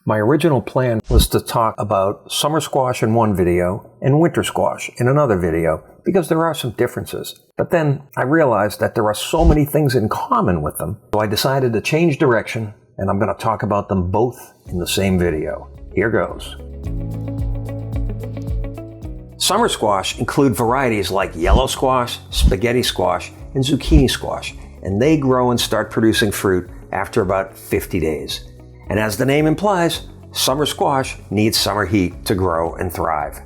My original plan was to talk about summer squash in one video and winter squash in another video because there are some differences. But then I realized that there are so many things in common with them, so I decided to change direction and I'm going to talk about them both in the same video. Here goes. Summer squash include varieties like yellow squash, spaghetti squash, and zucchini squash, and they grow and start producing fruit after about 50 days. And as the name implies, summer squash needs summer heat to grow and thrive.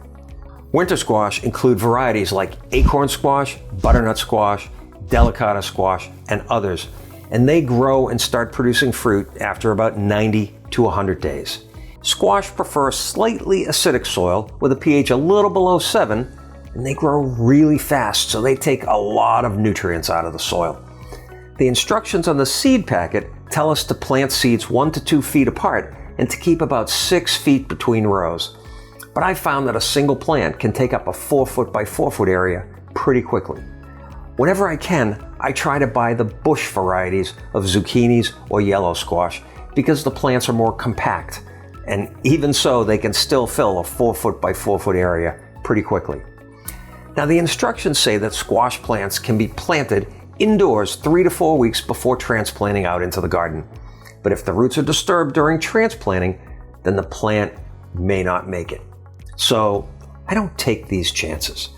Winter squash include varieties like acorn squash, butternut squash, delicata squash, and others, and they grow and start producing fruit after about 90 to 100 days. Squash prefer slightly acidic soil with a pH a little below 7, and they grow really fast, so they take a lot of nutrients out of the soil. The instructions on the seed packet tell us to plant seeds 1 to 2 feet apart and to keep about 6 feet between rows. But I found that a single plant can take up a 4 foot by 4 foot area pretty quickly. Whenever I can, I try to buy the bush varieties of zucchinis or yellow squash because the plants are more compact, and even so they can still fill a 4 foot by 4 foot area pretty quickly. Now the instructions say that squash plants can be planted indoors 3 to 4 weeks before transplanting out into the garden. But if the roots are disturbed during transplanting, then the plant may not make it. So I don't take these chances.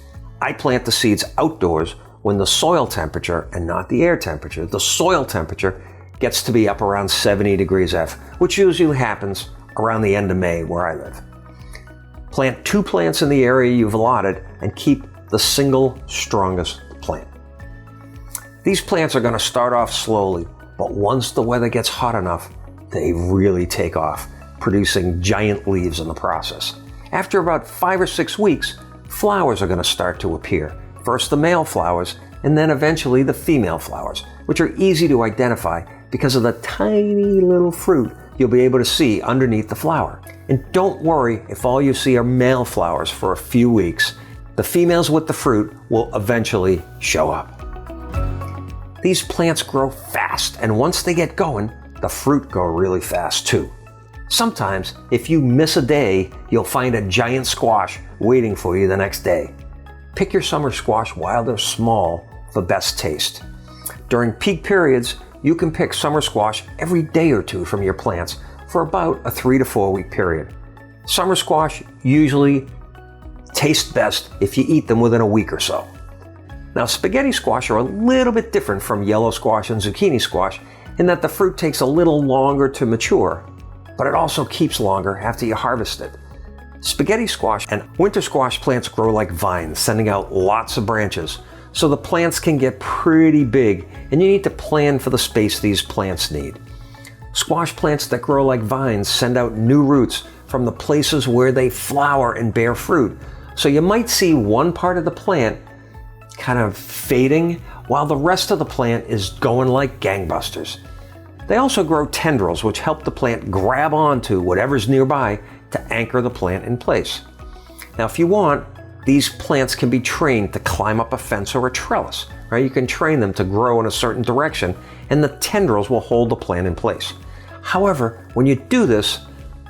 I plant the seeds outdoors when the soil temperature, and not the air temperature, the soil temperature gets to be up around 70 degrees F, which usually happens around the end of May where I live. Plant 2 plants in the area you've allotted and keep the single strongest plant. These plants are going to start off slowly, but once the weather gets hot enough, they really take off, producing giant leaves in the process. After about 5 or 6 weeks, flowers are going to start to appear. First the male flowers, and then eventually the female flowers, which are easy to identify because of the tiny little fruit you'll be able to see underneath the flower. And don't worry if all you see are male flowers for a few weeks. The females with the fruit will eventually show up. These plants grow fast, and once they get going, the fruit grow really fast too. Sometimes, if you miss a day, you'll find a giant squash waiting for you the next day. Pick your summer squash while they're small for best taste. During peak periods, you can pick summer squash every day or two from your plants for about a 3 to 4 week period. Summer squash usually taste best if you eat them within a week or so. Now, spaghetti squash are a little bit different from yellow squash and zucchini squash in that the fruit takes a little longer to mature, but it also keeps longer after you harvest it. Spaghetti squash and winter squash plants grow like vines, sending out lots of branches, so the plants can get pretty big, and you need to plan for the space these plants need. Squash plants that grow like vines send out new roots from the places where they flower and bear fruit, so you might see one part of the plant kind of fading while the rest of the plant is going like gangbusters. They also grow tendrils, which help the plant grab onto whatever's nearby to anchor the plant in place. Now, if you want, these plants can be trained to climb up a fence or a trellis, right? You can train them to grow in a certain direction, and the tendrils will hold the plant in place. However, when you do this,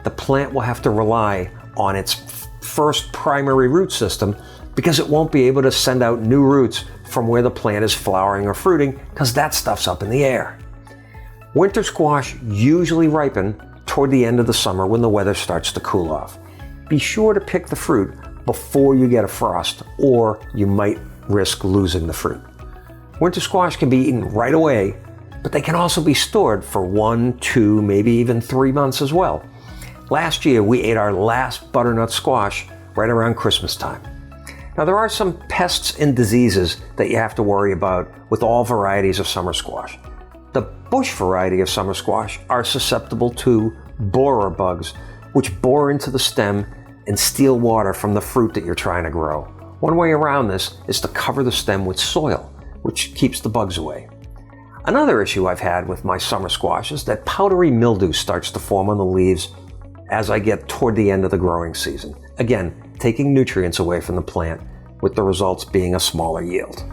the plant will have to rely on its first primary root system because it won't be able to send out new roots from where the plant is flowering or fruiting because that stuff's up in the air. Winter squash usually ripen toward the end of the summer when the weather starts to cool off. Be sure to pick the fruit before you get a frost, or you might risk losing the fruit. Winter squash can be eaten right away, but they can also be stored for 1, 2, maybe even 3 months as well. Last year, we ate our last butternut squash right around Christmas time. Now, there are some pests and diseases that you have to worry about with all varieties of summer squash. The bush variety of summer squash are susceptible to borer bugs, which bore into the stem and steal water from the fruit that you're trying to grow. One way around this is to cover the stem with soil, which keeps the bugs away. Another issue I've had with my summer squash is that powdery mildew starts to form on the leaves as I get toward the end of the growing season. Again, taking nutrients away from the plant, with the results being a smaller yield.